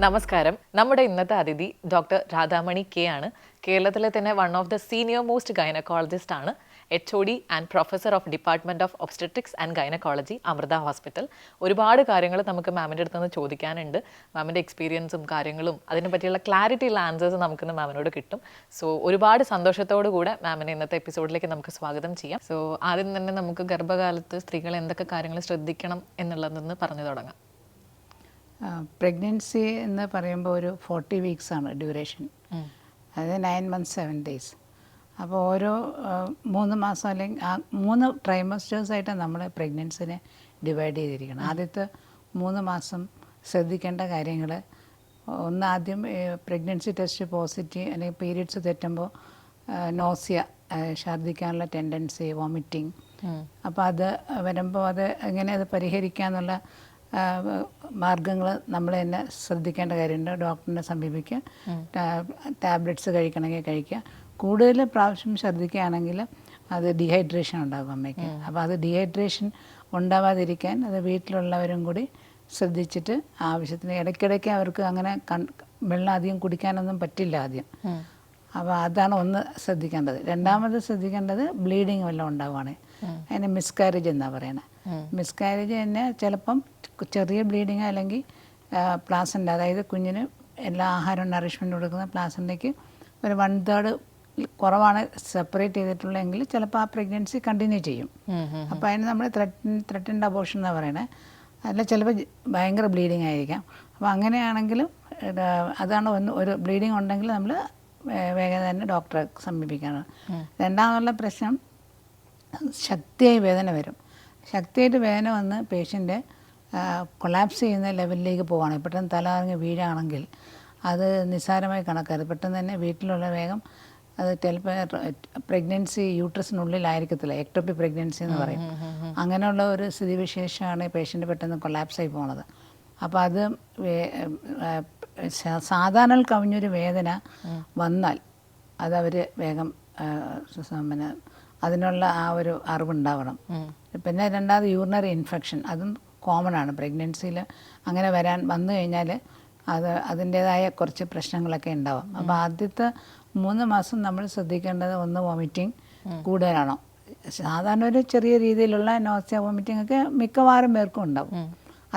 നമസ്കാരം. നമ്മുടെ ഇന്നത്തെ അതിഥി ഡോക്ടർ രാധാമണി കെ ആണ്. കേരളത്തിലെ തന്നെ one of the senior most gynaecologist ആണ്. HOD and professor of department of obstetrics and gynaecology, Amrita hospital. ഒരുപാട് കാര്യങ്ങൾ നമുക്ക് മാമിൻ്റെ അടുത്ത് നിന്ന് ചോദിക്കാനുണ്ട്. മാമിൻ്റെ എക്സ്പീരിയൻസും കാര്യങ്ങളും അതിനെ പറ്റിയുള്ള ക്ലാരിറ്റി ഉള്ള ആൻസേഴ്സ് നമുക്കിന്ന് മാമിനോട് കിട്ടും. സോ ഒരുപാട് സന്തോഷത്തോടു കൂടെ മാമിനെ ഇന്നത്തെ എപ്പിസോഡിലേക്ക് നമുക്ക് സ്വാഗതം ചെയ്യാം. സോ ആദ്യം തന്നെ നമുക്ക് ഗർഭകാലത്ത് സ്ത്രീകൾ എന്തൊക്കെ കാര്യങ്ങൾ ശ്രദ്ധിക്കണം എന്നുള്ളതെന്ന് പറഞ്ഞു തുടങ്ങാം. പ്രഗ്നൻസി എന്ന് പറയുമ്പോൾ ഒരു 40 വീക്സാണ് ഡ്യൂറേഷൻ, അത് 9 months 7 days. അപ്പോൾ ഓരോ 3 മാസം അല്ലെങ്കിൽ 3 ട്രൈമസ്റ്റേഴ്സായിട്ട് നമ്മൾ പ്രഗ്നൻസിനെ ഡിവൈഡ് ചെയ്തിരിക്കണം. ആദ്യത്തെ 3 മാസം ശ്രദ്ധിക്കേണ്ട കാര്യങ്ങൾ, ഒന്ന് ആദ്യം പ്രഗ്നൻസി ടെസ്റ്റ് പോസിറ്റീവ് അല്ലെങ്കിൽ പീരിയഡ്സ് തെറ്റുമ്പോൾ നോസിയ, ഛർദ്ദിക്കാനുള്ള ടെൻഡൻസി, വോമിറ്റിംഗ്. അപ്പോൾ അത് വരുമ്പോൾ അത് എങ്ങനെ അത് പരിഹരിക്കാമെന്നുള്ള മാർഗങ്ങൾ നമ്മൾ തന്നെ ശ്രദ്ധിക്കേണ്ട കാര്യമുണ്ട്. ഡോക്ടറിനെ സമീപിക്കുക, ടാബ്ലറ്റ്സ് കഴിക്കണമെങ്കിൽ കഴിക്കുക. കൂടുതൽ പ്രാവശ്യം ശ്രദ്ധിക്കുകയാണെങ്കിൽ അത് ഡീഹൈഡ്രേഷൻ ഉണ്ടാകും അമ്മയ്ക്ക്. അപ്പോൾ അത് ഡീഹൈഡ്രേഷൻ ഉണ്ടാവാതിരിക്കാൻ അത് വീട്ടിലുള്ളവരും കൂടി ശ്രദ്ധിച്ചിട്ട് ആവശ്യത്തിന് ഇടയ്ക്കിടയ്ക്ക് അവർക്ക് അങ്ങനെ വെള്ളം അധികം കുടിക്കാനൊന്നും പറ്റില്ല ആദ്യം. അപ്പോൾ അതാണ് ഒന്ന് ശ്രദ്ധിക്കേണ്ടത്. രണ്ടാമത് ശ്രദ്ധിക്കേണ്ടത് ബ്ലീഡിങ് വല്ലതും ഉണ്ടാവുകയാണ്, അതിന് മിസ്കാരേജ് എന്നാണ് പറയുന്നത്. മിസ്കാരേജ് തന്നെ ചിലപ്പം ചെറിയ ബ്ലീഡിങ് അല്ലെങ്കിൽ പ്ലാസൻ്റ, അതായത് കുഞ്ഞിന് എല്ലാ ആഹാരവും നറിഷ്മെൻറ്റ് കൊടുക്കുന്ന പ്ലാസൻ്റയ്ക്ക് ഒരു 1/3 കുറവാണ് സെപ്പറേറ്റ് ചെയ്തിട്ടുള്ളതെങ്കിൽ ചിലപ്പോൾ ആ പ്രഗ്നൻസി കണ്ടിന്യൂ ചെയ്യും. അപ്പോൾ അതിന് നമ്മൾ ത്രെറ്റൻഡ് അബോർഷൻ എന്നാണ് പറയുന്നത്. അല്ല ചിലപ്പോൾ ഭയങ്കര ബ്ലീഡിങ് ആയിരിക്കാം. അപ്പോൾ അങ്ങനെയാണെങ്കിലും അതാണ് ഒരു ബ്ലീഡിങ് ഉണ്ടെങ്കിൽ നമ്മൾ വേഗം തന്നെ ഡോക്ടറെ സമീപിക്കണം. രണ്ടാമതുള്ള പ്രശ്നം, ശക്തിയായി വേദന വരും. ശക്തിയായിട്ട് വേദന വന്ന് പേഷ്യൻ്റ് കൊളാപ്സ് ചെയ്യുന്ന ലെവലിലേക്ക് പോവുകയാണ്, പെട്ടെന്ന് തല ഇറങ്ങി വീഴാണെങ്കിൽ അത് നിസ്സാരമായി കണക്കാറ്. പെട്ടെന്ന് തന്നെ വീട്ടിലുള്ള വേഗം അത് ചിലപ്പോൾ പ്രഗ്നൻസി യൂട്രസിനുള്ളിലായിരിക്കത്തില്ല, എക്ടോപ്പി പ്രഗ്നൻസി എന്ന് പറയും. അങ്ങനെയുള്ള ഒരു സ്ഥിതിവിശേഷമാണ് പേഷ്യൻ്റ് പെട്ടെന്ന് കൊളാപ്സായി പോകുന്നത്. അപ്പോൾ അത് സാധാരണ കവിഞ്ഞൊരു വേദന വന്നാൽ അതവർ വേഗം പിന്നെ അതിനുള്ള ആ ഒരു അറിവുണ്ടാവണം. പിന്നെ രണ്ടാമത് യൂറിനറി ഇൻഫെക്ഷൻ, അതും കോമൺ ആണ് പ്രഗ്നൻസിയിൽ. അങ്ങനെ വന്നു കഴിഞ്ഞാൽ അതിൻ്റേതായ കുറച്ച് പ്രശ്നങ്ങളൊക്കെ ഉണ്ടാവും. അപ്പോൾ ആദ്യത്തെ 3 മാസം നമ്മൾ ശ്രദ്ധിക്കേണ്ടത്, ഒന്ന് വോമിറ്റിംഗ് കൂടുതലാണോ. സാധാരണ ഒരു ചെറിയ രീതിയിലുള്ള നോസിയ, വോമിറ്റിംഗ് ഒക്കെ മിക്കവാറും പേർക്കും ഉണ്ടാവും.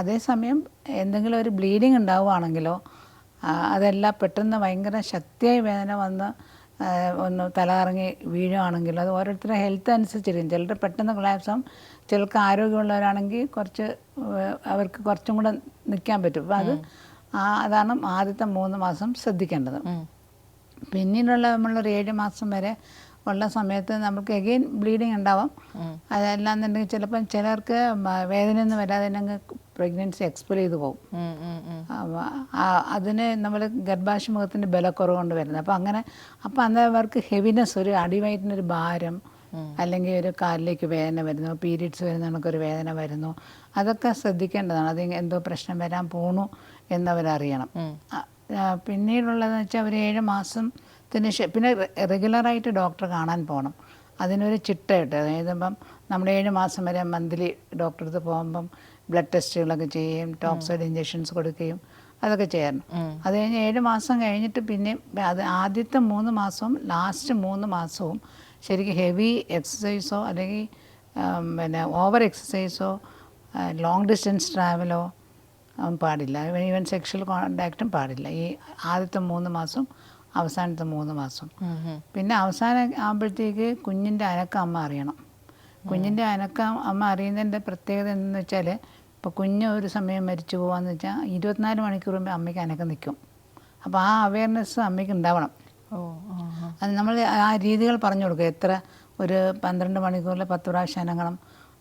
അതേസമയം എന്തെങ്കിലും ഒരു ബ്ലീഡിങ് ഉണ്ടാവുകയാണെങ്കിലോ അതെല്ലാം പെട്ടെന്ന് ഭയങ്കര ശക്തിയായി വേദന വന്ന് ഒന്ന് തലകറങ്ങി വീഴുകയാണെങ്കിലോ അത് ഓരോരുത്തരുടെ ഹെൽത്ത് അനുസരിച്ചിരിക്കും. ചിലർ പെട്ടെന്ന് കൊളാപ്സാവും, ചിലർക്ക് ആരോഗ്യമുള്ളവരാണെങ്കിൽ അവർക്ക് കുറച്ചും കൂടെ നിൽക്കാൻ പറ്റും. അപ്പോൾ അതാണ് ആദ്യത്തെ 3 മാസം ശ്രദ്ധിക്കേണ്ടത്. പിന്നീടുള്ള നമ്മളൊരു 7 മാസം വരെ ഉള്ള സമയത്ത് നമുക്ക് എഗെയിൻ ബ്ലീഡിങ് ഉണ്ടാവാം. അതല്ലാന്നുണ്ടെങ്കിൽ ചിലപ്പം ചിലർക്ക് വേദനയൊന്നും വരാതെ തന്നെ പ്രഗ്നൻസി എക്സ്പെൽ ചെയ്ത് പോകും. അതിന് നമ്മൾ ഗർഭാശയമുഖത്തിൻ്റെ ബലക്കുറവ് കൊണ്ട് വരുന്നത്. അപ്പോൾ അന്നവർക്ക് ഹെവിനെസ്, ഒരു അടിവയറ്റിനൊരു ഭാരം, അല്ലെങ്കിൽ ഒരു കാലിലേക്ക് വേദന വരുന്നു, പീരിയഡ്സ് വരുന്ന നമുക്കൊരു വേദന വരുന്നു, അതൊക്കെ ശ്രദ്ധിക്കേണ്ടതാണ്. അത് എന്തോ പ്രശ്നം വരാൻ പോണു എന്നവരറിയണം. പിന്നീടുള്ളതെന്ന് വെച്ചാൽ ഒരു 7 മാസത്തിന് പിന്നെ റെഗുലറായിട്ട് ഡോക്ടറെ കാണാൻ പോകണം. അതിനൊരു ചിട്ടയിട്ട്, അതായത് ഇപ്പം നമ്മൾ 7 മാസം വരെ മന്ത്ലി ഡോക്ടറെ അടുത്ത് പോകുമ്പം ബ്ലഡ് ടെസ്റ്റുകളൊക്കെ ചെയ്യുകയും ടോക്സൈഡ് ഇഞ്ചക്ഷൻസ് കൊടുക്കുകയും അതൊക്കെ ചെയ്യണം. അത് കഴിഞ്ഞ് 7 മാസം കഴിഞ്ഞിട്ട് പിന്നെ അത് ആദ്യത്തെ 3 മാസവും ലാസ്റ്റ് 3 മാസവും ശരിക്കും ഹെവി എക്സസൈസോ അല്ലെങ്കിൽ പിന്നെ ഓവർ എക്സസൈസോ ലോങ് ഡിസ്റ്റൻസ് ട്രാവലോ പാടില്ല. ഈവൻ സെക്ഷൽ കോണ്ടാക്റ്റും പാടില്ല ഈ ആദ്യത്തെ 3 മാസം, അവസാനത്തെ 3 മാസം. പിന്നെ അവസാനം ആകുമ്പോഴത്തേക്ക് കുഞ്ഞിൻ്റെ അനക്കം അമ്മ അറിയണം. കുഞ്ഞിൻ്റെ അനക്കം അമ്മ അറിയുന്നതിൻ്റെ പ്രത്യേകത എന്തെന്ന് വെച്ചാൽ, ഇപ്പോൾ കുഞ്ഞ് ഒരു സമയം മരിച്ചു പോകാമെന്ന് വെച്ചാൽ 24 മണിക്കൂർ മുമ്പ് അമ്മയ്ക്ക് അനക്കം നിൽക്കും. അപ്പോൾ ആ അവയർനെസ് അമ്മയ്ക്ക് ഉണ്ടാവണം. അത് നമ്മൾ ആ രീതികൾ പറഞ്ഞു കൊടുക്കുക. എത്ര ഒരു 12 മണിക്കൂറിൽ 10 പ്രാവശ്യം അനങ്ങണം,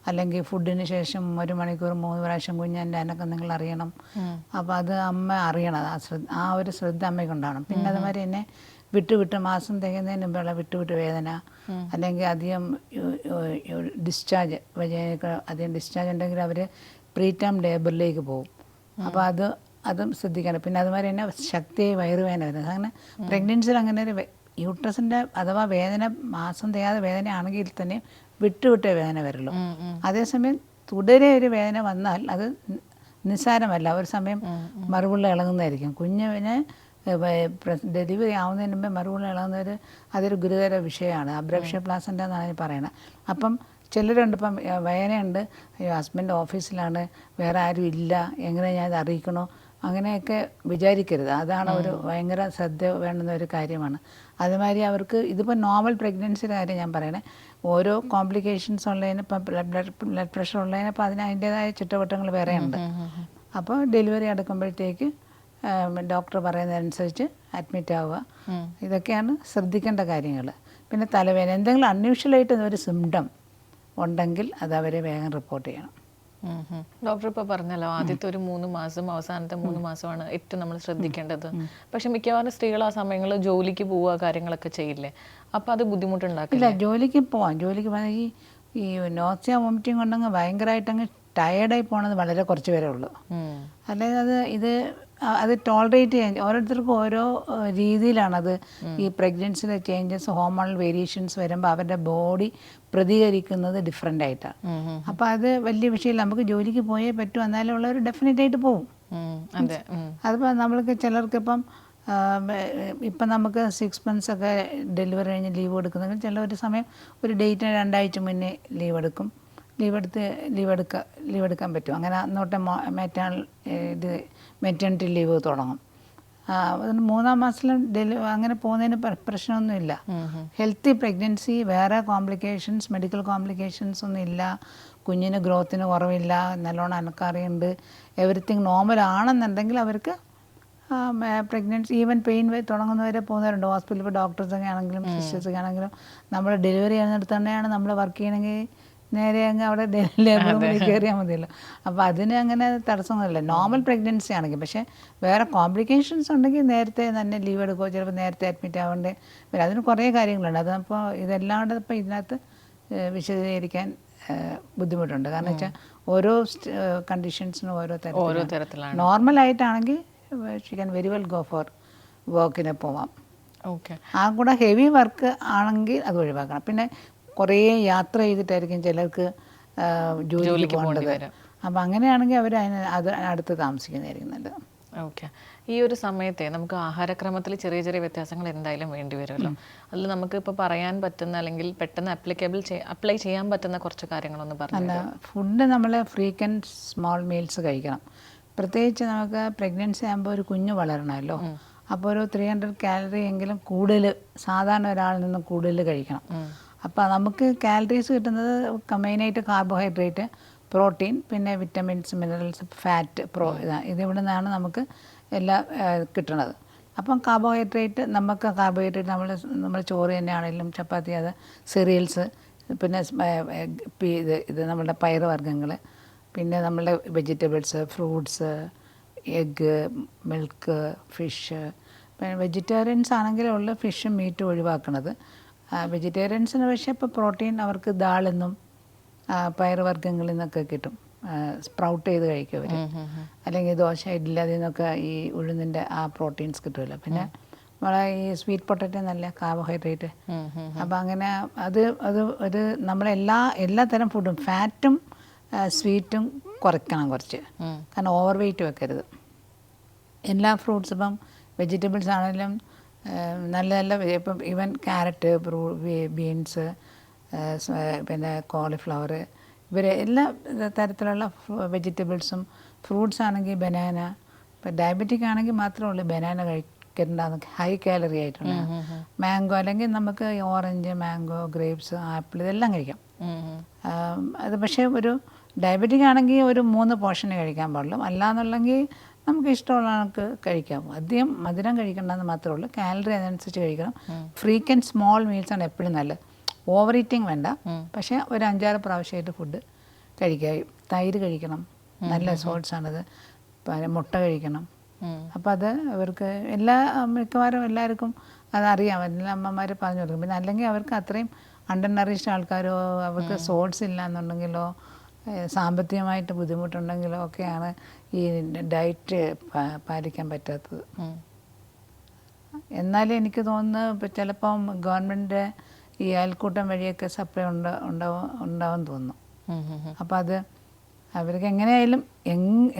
അല്ലെങ്കിൽ ഫുഡിന് ശേഷം 1 മണിക്കൂർ 3 പ്രാവശ്യം കുഞ്ഞിൻ്റെ അനക്കം നിങ്ങൾ അറിയണം. അപ്പോൾ അത് അമ്മ അറിയണം. ആ ഒരു ശ്രദ്ധ അമ്മയ്ക്ക് ഉണ്ടാവണം. പിന്നെ അതുമാതിരി തന്നെ വിട്ട് മാസം തികയുന്നതിന് മുമ്പുള്ള വിട്ട് വേദന, അല്ലെങ്കിൽ അധികം ഡിസ്ചാർജ്, അധികം ഡിസ്ചാർജ് ഉണ്ടെങ്കിൽ അവർ പ്രീടേം ലേബറിലേക്ക് പോകും. അപ്പോൾ അതും ശ്രദ്ധിക്കണം. പിന്നെ അതുമാതിരി തന്നെ ശക്തിയായി വയറുവേദന വരുന്നത്. അങ്ങനെ പ്രഗ്നൻസിയിൽ അങ്ങനെ ഒരു യൂട്രസിൻ്റെ അഥവാ വേദന മാസം തികയാതെ വേദനയാണെങ്കിൽ തന്നെ വിട്ടേ വേദന വരുള്ളൂ. അതേസമയം തുടരെ ഒരു വേദന വന്നാൽ അത് നിസ്സാരമല്ല. ഒരു സമയം മറുപിള്ള ഇളകുന്നതായിരിക്കും. കുഞ്ഞിനെ ഡെലിവറി ആവുന്നതിന് മുമ്പേ മറുപിള്ള ഇളകുന്നവർ അതൊരു ഗുരുതര വിഷയമാണ്. അബ്രപ്ഷൻ പ്ലാസൻ്റ എന്നാണ് പറയുന്നത്. അപ്പം ചിലരുണ്ട്, ഇപ്പം വേദനയുണ്ട്, ഹസ്ബൻഡ് ഓഫീസിലാണ്, വേറെ ആരും ഇല്ല, എങ്ങനെ ഞാൻ ഇത് അറിയിക്കണോ, അങ്ങനെയൊക്കെ വിചാരിക്കരുത്. അതാണ് ഒരു ഭയങ്കര ശ്രദ്ധ വേണ്ടുന്ന ഒരു കാര്യമാണ്. അതുമാതിരി അവർക്ക് ഇതിപ്പോൾ നോർമൽ പ്രഗ്നൻസിയുടെ കാര്യം ഞാൻ പറയണേ, ഓരോ കോംപ്ലിക്കേഷൻസ് ഉള്ളതിന്, ഇപ്പം ബ്ലഡ് പ്രഷർ ഉള്ളതിന് അപ്പോൾ അതിൻ്റേതായ ചുറ്റുവട്ടങ്ങൾ വേറെ ഉണ്ട്. അപ്പോൾ ഡെലിവറി അടുക്കുമ്പോഴത്തേക്ക് ഡോക്ടർ പറയുന്നതനുസരിച്ച് അഡ്മിറ്റ് ആവുക. ഇതൊക്കെയാണ് ശ്രദ്ധിക്കേണ്ട കാര്യങ്ങൾ. പിന്നെ തലവേദന, എന്തെങ്കിലും അൺയൂഷ്വലായിട്ട് ഒരു സിംറ്റം ഉണ്ടെങ്കിൽ അത് അവരെ വേഗം റിപ്പോർട്ട് ചെയ്യണം. ഡോക്ടർ ഇപ്പോൾ പറഞ്ഞല്ലോ, ആദ്യത്തെ ഒരു 3 മാസം, അവസാനത്തെ 3 മാസമാണ് ഏറ്റവും നമ്മൾ ശ്രദ്ധിക്കേണ്ടത്. പക്ഷെ മിക്കവാറും സ്ത്രീകൾ ആ സമയങ്ങളിൽ ജോലിക്ക് പോവുക, കാര്യങ്ങളൊക്കെ ചെയ്യില്ലേ? അപ്പോൾ അത് ബുദ്ധിമുട്ടുണ്ടാക്കില്ല? ജോലിക്ക് പോവാം. ജോലിക്ക് പോകാൻ ഈ നോസിയ വോമിറ്റിംഗ് കൊണ്ടങ്ങ് ഭയങ്കരമായിട്ടങ്ങ് ടയേർഡായി പോകണത് വളരെ കുറച്ച് പേരേ ഉള്ളൂ. അല്ലെങ്കിൽ അത് ടോളറേറ്റ് ചെയ്യാൻ ഓരോരുത്തർക്കും ഓരോ രീതിയിലാണത്. ഈ പ്രഗ്നൻസിയുടെ ചേഞ്ചസ്, ഹോർമോണൽ വേരിയേഷൻസ് വരുമ്പോൾ അവരുടെ ബോഡി പ്രതികരിക്കുന്നത് ഡിഫറെൻ്റ് ആയിട്ടാണ്. അപ്പോൾ അത് വലിയ വിഷയമില്ല. നമുക്ക് ജോലിക്ക് പോയേ പറ്റൂ, എന്നാലും ഉള്ളവർ ഡെഫിനറ്റ് ആയിട്ട് പോവും. അതിപ്പോൾ നമ്മൾക്ക് ചിലർക്കിപ്പം ഇപ്പം നമുക്ക് 6 months ഒക്കെ ഡെലിവറി കഴിഞ്ഞ് ലീവ് എടുക്കുന്നെങ്കിൽ ചില ഒരു സമയം ഒരു ഡേറ്റിന് 2 ആഴ്ച മുന്നേ ലീവ് എടുക്കും. ലീവ് എടുക്കാൻ പറ്റും. അങ്ങനെ അന്നോട്ടെ മെറ്റേണിറ്റി ലീവ് തുടങ്ങും. അതിന് 3-ാം മാസത്തിൽ അങ്ങനെ പോകുന്നതിന് പ്രശ്നമൊന്നുമില്ല. ഹെൽത്തി പ്രഗ്നൻസി, വേറെ കോംപ്ലിക്കേഷൻസ്, മെഡിക്കൽ കോംപ്ലിക്കേഷൻസ് ഒന്നും ഇല്ല. കുഞ്ഞിന് ഗ്രോത്തിന് കുറവില്ല, നല്ലോണം അനക്കാറിയുണ്ട്, എവറിത്തിങ് നോർമൽ ആണെന്നുണ്ടെങ്കിൽ അവർക്ക് പ്രഗ്നൻസി ഈവൻ പെയിൻ തുടങ്ങുന്നവരെ പോകുന്നവരുണ്ട്. ഹോസ്പിറ്റലിൽ ഇപ്പോൾ ഡോക്ടേഴ്സൊക്കെ ആണെങ്കിലും സിസ്റ്റേഴ്സൊക്കെ ആണെങ്കിലും നമ്മൾ ഡെലിവറി ചെയ്യുന്നിടത്ത് തന്നെയാണ് നമ്മൾ വർക്ക് ചെയ്യണമെങ്കിൽ നേരെ അങ്ങ് അവിടെ ലേബർ റൂമിൽ കയറിയാൽ മതിയല്ലോ. അപ്പോൾ അതിന് അങ്ങനെ തടസ്സമൊന്നുമില്ല നോർമൽ പ്രഗ്നൻസി ആണെങ്കിൽ. പക്ഷേ വേറെ കോംപ്ലിക്കേഷൻസ് ഉണ്ടെങ്കിൽ നേരത്തെ തന്നെ ലീവ് എടുക്കുകയോ ചിലപ്പോൾ നേരത്തെ അഡ്മിറ്റ് ആവേണ്ടേ വരും. അതിന് കുറേ കാര്യങ്ങളുണ്ട്. അതപ്പോൾ ഇതെല്ലാം കൂടെ ഇപ്പോൾ ഇതിനകത്ത് വിശദീകരിക്കാൻ ബുദ്ധിമുട്ടുണ്ട്. കാരണം വെച്ചാൽ ഓരോ കണ്ടീഷൻസിനും ഓരോ തരത്തിലാണ്. നോർമലായിട്ടാണെങ്കിൽ she can very well go for വർക്കിന് പോവാം. ആ കൂടെ ഹെവി വർക്ക് ആണെങ്കിൽ അത് ഒഴിവാക്കണം. പിന്നെ കുറേ യാത്ര ചെയ്തിട്ടായിരിക്കും ചിലർക്ക് ജോലിക്ക് പോകേണ്ടത്. അപ്പം അങ്ങനെയാണെങ്കിൽ അവർ അടുത്ത് താമസിക്കുന്നതായിരിക്കും നല്ലത്. ഓക്കെ. ഈ ഒരു സമയത്തെ നമുക്ക് ആഹാരക്രമത്തിൽ ചെറിയ ചെറിയ വ്യത്യാസങ്ങൾ എന്തായാലും വേണ്ടി വരുമല്ലോ. അതിൽ നമുക്ക് ഇപ്പോൾ പറയാൻ പറ്റുന്ന അല്ലെങ്കിൽ പെട്ടെന്ന് അപ്ലൈ ചെയ്യാൻ പറ്റുന്ന കുറച്ച് കാര്യങ്ങളൊന്ന് പറഞ്ഞു. ഫുഡ് നമ്മൾ ഫ്രീക്വൻറ്റ് സ്മോൾ മീൽസ് കഴിക്കണം. പ്രത്യേകിച്ച് നമുക്ക് പ്രഗ്നൻസി ആകുമ്പോൾ ഒരു കുഞ്ഞ് വളരണമല്ലോ. അപ്പോൾ ഒരു 300 calorie എങ്കിലും കൂടുതൽ സാധാരണ ഒരാളിൽ നിന്നും കൂടുതൽ കഴിക്കണം. അപ്പോൾ നമുക്ക് കാലറീസ് കിട്ടുന്നത് മെയിനായിട്ട് കാർബോഹൈഡ്രേറ്റ്, പ്രോട്ടീൻ, പിന്നെ വിറ്റമിൻസ്, മിനറൽസ്, ഫാറ്റ്, ഇതിവിടെ നിന്നാണ് നമുക്ക് എല്ലാം കിട്ടുന്നത്. അപ്പം കാർബോഹൈഡ്രേറ്റ് നമ്മൾ ചോറ് തന്നെയാണെങ്കിലും ചപ്പാത്തി, അത് cereals, പിന്നെ ഇത് നമ്മളുടെ പയറുവർഗ്ഗങ്ങൾ, പിന്നെ നമ്മളുടെ vegetables, fruits, egg, milk, fish. പിന്നെ വെജിറ്റേറിയൻസ് ആണെങ്കിലുള്ള ഫിഷും മീറ്റും ഒഴിവാക്കണത്. വെജിറ്റേറിയൻസിന് പക്ഷേ ഇപ്പോൾ പ്രോട്ടീൻ അവർക്ക് ദാളെന്നും പയറുവർഗ്ഗങ്ങളിൽ നിന്നൊക്കെ കിട്ടും. സ്പ്രൗട്ട് ചെയ്ത് കഴിക്കും അവർ. അല്ലെങ്കിൽ ദോശ, ഇഡ്ഡലി, അതിൽ നിന്നൊക്കെ ഈ ഉഴുന്നിൻ്റെ ആ പ്രോട്ടീൻസ് കിട്ടുമല്ലോ. പിന്നെ നമ്മളെ ഈ സ്വീറ്റ് പൊട്ടറ്റോ നല്ല കാർബോഹൈഡ്രേറ്റ്. അപ്പോൾ അങ്ങനെ അത് ഒരു എല്ലാ തരം ഫുഡും ഫാറ്റും സ്വീറ്റും കുറയ്ക്കണം കുറച്ച്. കാരണം ഓവർ വെയിറ്റ് വെക്കരുത്. എല്ലാ ഫ്രൂട്ട്സ്, ഇപ്പം വെജിറ്റബിൾസ് ആണെങ്കിലും നല്ല ഇപ്പം ഈവൻ ക്യാരറ്റ്, ബീൻസ്, പിന്നെ കോളിഫ്ലവർ, എല്ലാ തരത്തിലുള്ള വെജിറ്റബിൾസും. ഫ്രൂട്ട്സ് ആണെങ്കിൽ ബനാന. ഇപ്പം ഡയബറ്റിക് ആണെങ്കിൽ മാത്രമേ ഉള്ളൂ ബനാന കഴിക്കേണ്ടത്, ഹൈ കാലറി ആയിട്ടുള്ള. മാംഗോ, അല്ലെങ്കിൽ നമുക്ക് ഓറഞ്ച്, മാംഗോ, ഗ്രേപ്സ്, ആപ്പിൾ, ഇതെല്ലാം കഴിക്കാം. അത് പക്ഷേ ഒരു ഡയബറ്റിക് ആണെങ്കിൽ ഒരു 3 പോർഷനെ കഴിക്കാൻ പാടുള്ളൂ. അല്ലാന്നുണ്ടെങ്കിൽ നമുക്ക് ഇഷ്ടമുള്ള ആൾക്ക് കഴിക്കാം. അധികം മധുരം കഴിക്കേണ്ടതെന്ന് മാത്രമേ ഉള്ളൂ. കാലറി അതനുസരിച്ച് കഴിക്കണം. ഫ്രീക്വൻറ്റ് സ്മോൾ മീൽസാണ് എപ്പോഴും നല്ലത്. ഓവർ ഈറ്റിംഗ് വേണ്ട, പക്ഷേ ഒരു 5-6 പ്രാവശ്യമായിട്ട് ഫുഡ് കഴിക്കുക. തൈര് കഴിക്കണം, നല്ല സോൾട്സാണത്. മുട്ട കഴിക്കണം. അപ്പോൾ അത് അവർക്ക് മിക്കവാറും എല്ലാവർക്കും അതറിയാം. എല്ലാ അമ്മമാർ പറഞ്ഞു കൊടുക്കും. പിന്നെ അല്ലെങ്കിൽ അവർക്ക് അത്രയും അണ്ടർ നറിഷ്ഡ് ആൾക്കാരോ അവർക്ക് സോൾട്സ് ഇല്ല എന്നുണ്ടെങ്കിലോ സാമ്പത്തികമായിട്ട് ബുദ്ധിമുട്ടുണ്ടെങ്കിലോ ഒക്കെയാണ് ഈ ഡയറ്റ് പാലിക്കാൻ പറ്റാത്തത്. എന്നാലും എനിക്ക് തോന്നുന്നു ഇപ്പോൾ ചിലപ്പം ഗവൺമെൻറ് ഈ അയൽക്കൂട്ടം വഴിയൊക്കെ സപ്ലൈ ഉണ്ടാവും തോന്നുന്നു. അപ്പോൾ അവർക്ക് എങ്ങനെയായാലും